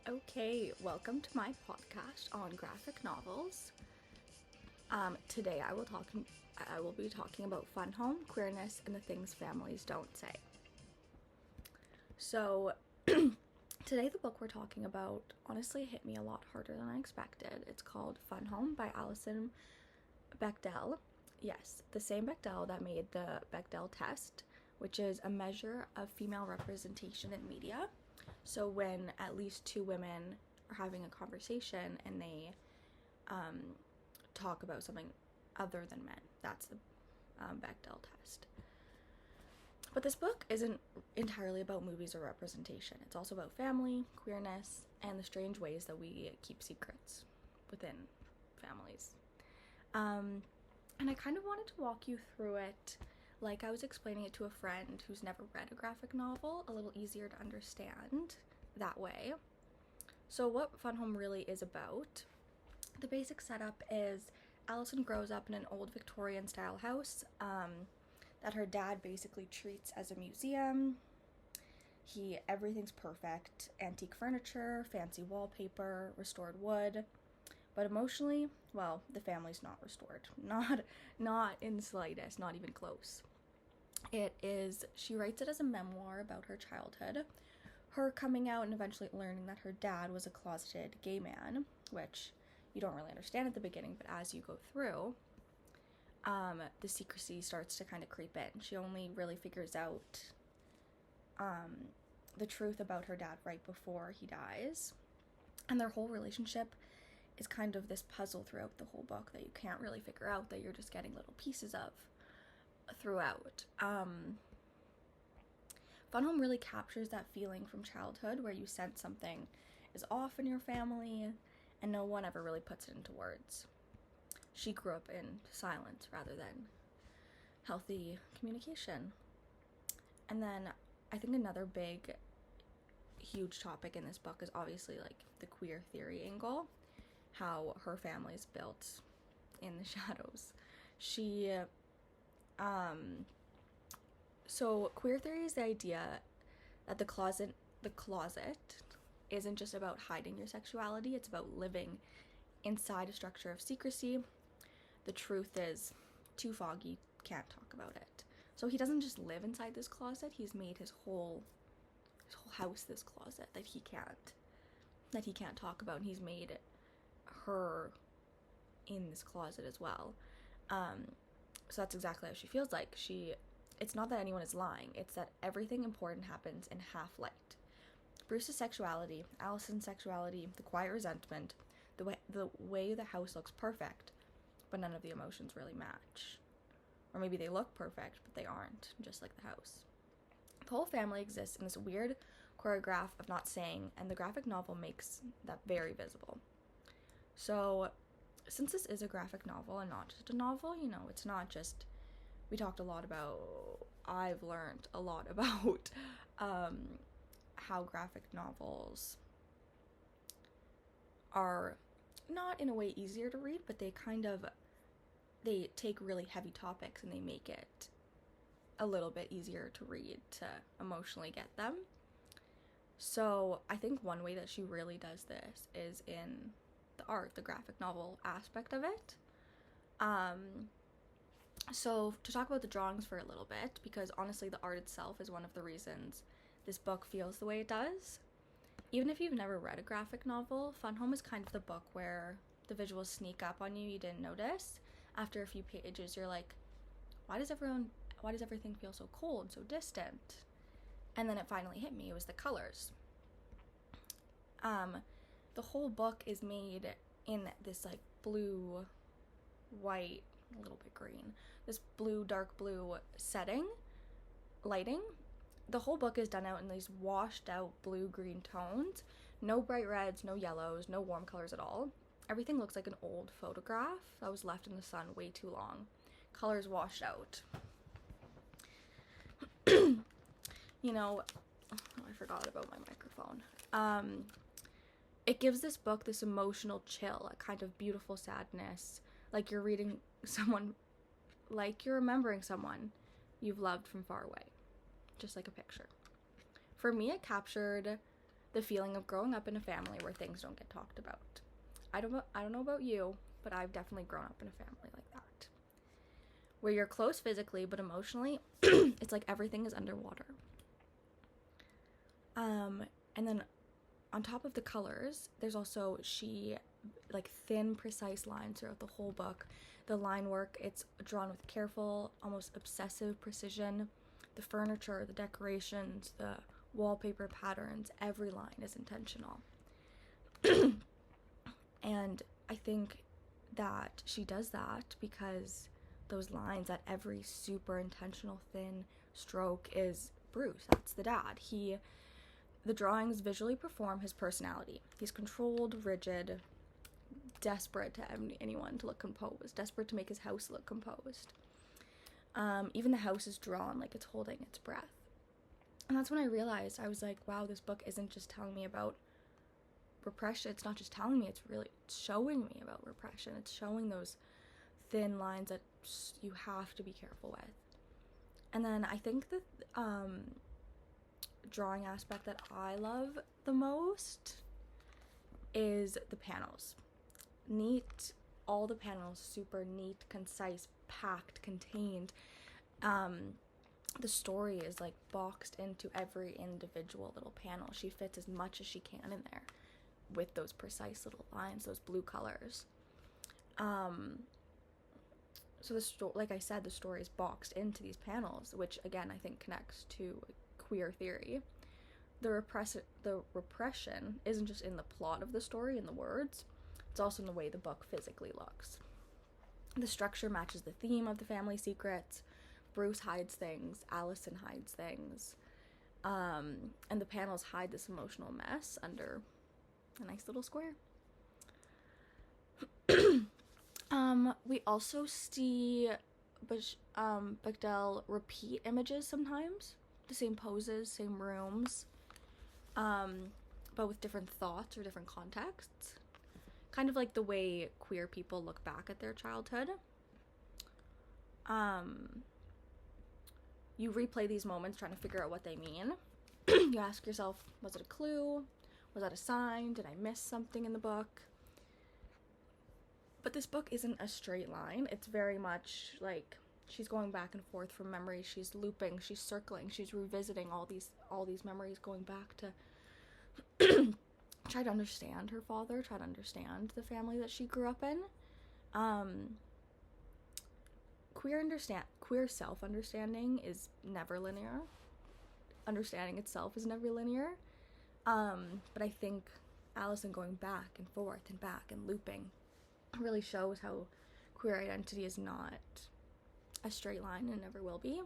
Okay, welcome to my podcast on graphic novels. Today I will be talking about fun home, queerness, and the things families don't say. So, today the book we're talking about honestly hit me a lot harder than I expected. It's called Fun Home by Alison Bechdel. Yes, the same Bechdel that made the Bechdel test, which is a measure of female representation in media. So when at least two women are having a conversation and they talk about something other than men, that's the Bechdel test. But this book isn't entirely about movies or representation. It's also about family, queerness, and the strange ways that we keep secrets within families. And I kind of wanted to walk you through it like I was explaining it to a friend who's never read a graphic novel, a little easier to understand that way. So what Fun Home really is about, the basic setup is Alison grows up in an old Victorian style house that her dad basically treats as a museum. Everything's perfect, antique furniture, fancy wallpaper, restored wood. But emotionally, well, the family's not restored. Not in the slightest, not even close. She writes it as a memoir about her childhood, her coming out and eventually learning that her dad was a closeted gay man, which you don't really understand at the beginning, but as you go through, the secrecy starts to kind of creep in. She only really figures out the truth about her dad right before he dies, and their whole relationship is kind of this puzzle throughout the whole book that you can't really figure out, that you're just getting little pieces of throughout. Fun Home really captures that feeling from childhood where you sense something is off in your family and no one ever really puts it into words. She grew up in silence rather than healthy communication. And then I think another big, huge topic in this book is obviously like the queer theory angle, how her family is built in the shadows. So queer theory is the idea that the closet isn't just about hiding your sexuality, it's about living inside a structure of secrecy. The truth is too foggy, can't talk about it. So he doesn't just live inside this closet, he's made his whole house this closet that he can't talk about, and he's made her in this closet as well. So that's exactly how she feels like. It's not that anyone is lying, it's that everything important happens in half light. Bruce's sexuality, Alison's sexuality, the quiet resentment, the way the house looks perfect, but none of the emotions really match. Or maybe they look perfect, but they aren't, just like the house. The whole family exists in this weird choreograph of not saying, and the graphic novel makes that very visible. So, since this is a graphic novel and not just a novel, it's not just, I've learned a lot about how graphic novels are not in a way easier to read, but they take really heavy topics and they make it a little bit easier to read, to emotionally get them. So I think one way that she really does this is in the art, the graphic novel aspect of it. So to talk about the drawings for a little bit, because honestly the art itself is one of the reasons this book feels the way it does. Even if you've never read a graphic novel, Fun Home is kind of the book where the visuals sneak up on you didn't notice. After a few pages, you're like, why does everything feel so cold, so distant? And then it finally hit me, it was the colors. The whole book is made in this like blue, white, a little bit green, this blue, dark blue lighting. The whole book is done out in these washed out blue-green tones. No bright reds, no yellows, no warm colors at all. Everything looks like an old photograph that was left in the sun way too long. Colors washed out. I forgot about my microphone. It gives this book this emotional chill, a kind of beautiful sadness, like you're remembering someone you've loved from far away, just like a picture. For me, it captured the feeling of growing up in a family where things don't get talked about. I don't know about you, but I've definitely grown up in a family like that, where you're close physically, but emotionally, it's like everything is underwater. And then on top of the colors, there's also like thin, precise lines throughout the whole book. The line work, it's drawn with careful, almost obsessive precision. The furniture, the decorations, the wallpaper patterns, every line is intentional. And I think that she does that because those lines, that every super intentional thin stroke is Bruce. That's the dad. The drawings visually perform his personality. He's controlled, rigid, desperate to anyone to look composed, desperate to make his house look composed. Even the house is drawn like it's holding its breath. And that's when I realized, I was like, wow, this book isn't just telling me about repression. It's not just telling me, it's really showing me about repression. It's showing those thin lines that you have to be careful with. And then I think the drawing aspect that I love the most is the panels. Neat, all the panels super neat, concise, packed, contained. The story is like boxed into every individual little panel. She fits as much as she can in there with those precise little lines, those blue colors. So like I said, the story is boxed into these panels, which again I think connects to queer theory. The repression isn't just in the plot of the story, in the words, it's also in the way the book physically looks. The structure matches the theme of the family secrets. Bruce hides things, Alison hides things, and the panels hide this emotional mess under a nice little square. We also see Bechdel repeat images sometimes, the same poses, same rooms, but with different thoughts or different contexts. Kind of like the way queer people look back at their childhood. You replay these moments trying to figure out what they mean. You ask yourself, was it a clue? Was that a sign? Did I miss something in the book? But this book isn't a straight line. It's very much like she's going back and forth from memories. She's looping, she's circling, she's revisiting all these memories, going back to try to understand her father, try to understand the family that she grew up in. Queer self-understanding is never linear. Understanding itself is never linear. But I think Alison going back and forth and looping really shows how queer identity is not a straight line and never will be.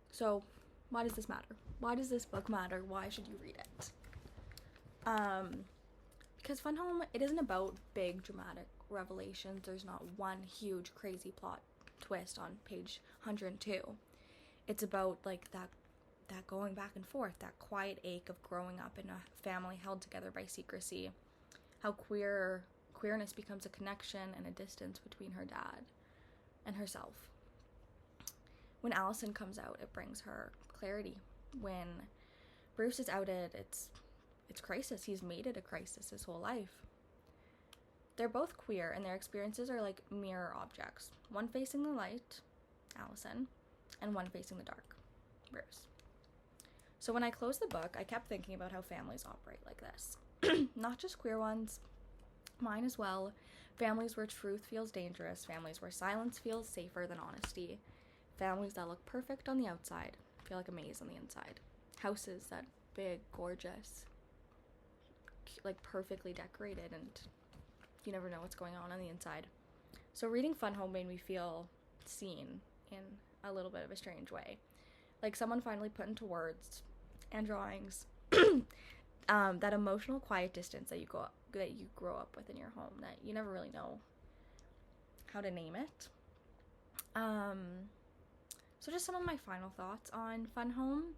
So why does this matter? Why does this book matter? Why should you read it? Because Fun Home, it isn't about big dramatic revelations. There's not one huge crazy plot twist on page 102. It's about like that going back and forth, that quiet ache of growing up in a family held together by secrecy, how queerness becomes a connection and a distance between her dad and herself. When Alison comes out, it brings her clarity. When Bruce is outed, it's crisis. He's made it a crisis his whole life. They're both queer, and their experiences are like mirror objects. One facing the light, Alison, and one facing the dark, Bruce. So when I closed the book, I kept thinking about how families operate like this. Not just queer ones, mine as well. Families where truth feels dangerous, families where silence feels safer than honesty, families that look perfect on the outside, feel like a maze on the inside. Houses that big, gorgeous, like perfectly decorated, and you never know what's going on the inside. So reading Fun Home made me feel seen in a little bit of a strange way. Like someone finally put into words and drawings that emotional quiet distance that you grow up with in your home, that you never really know how to name it. So just some of my final thoughts on Fun Home.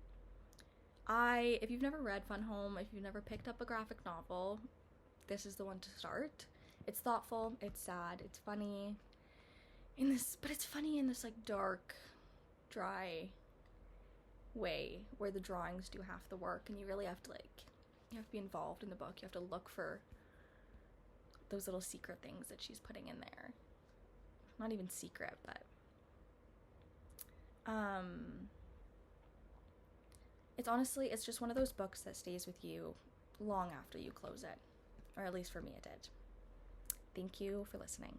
If you've never read Fun Home, if you've never picked up a graphic novel, this is the one to start. It's thoughtful, it's sad, it's funny but it's funny in this like dark, dry way where the drawings do half the work, and you really have to you have to be involved in the book. You have to look for those little secret things that she's putting in there. Not even secret, but it's just one of those books that stays with you long after you close it, or at least for me it did. Thank you for listening.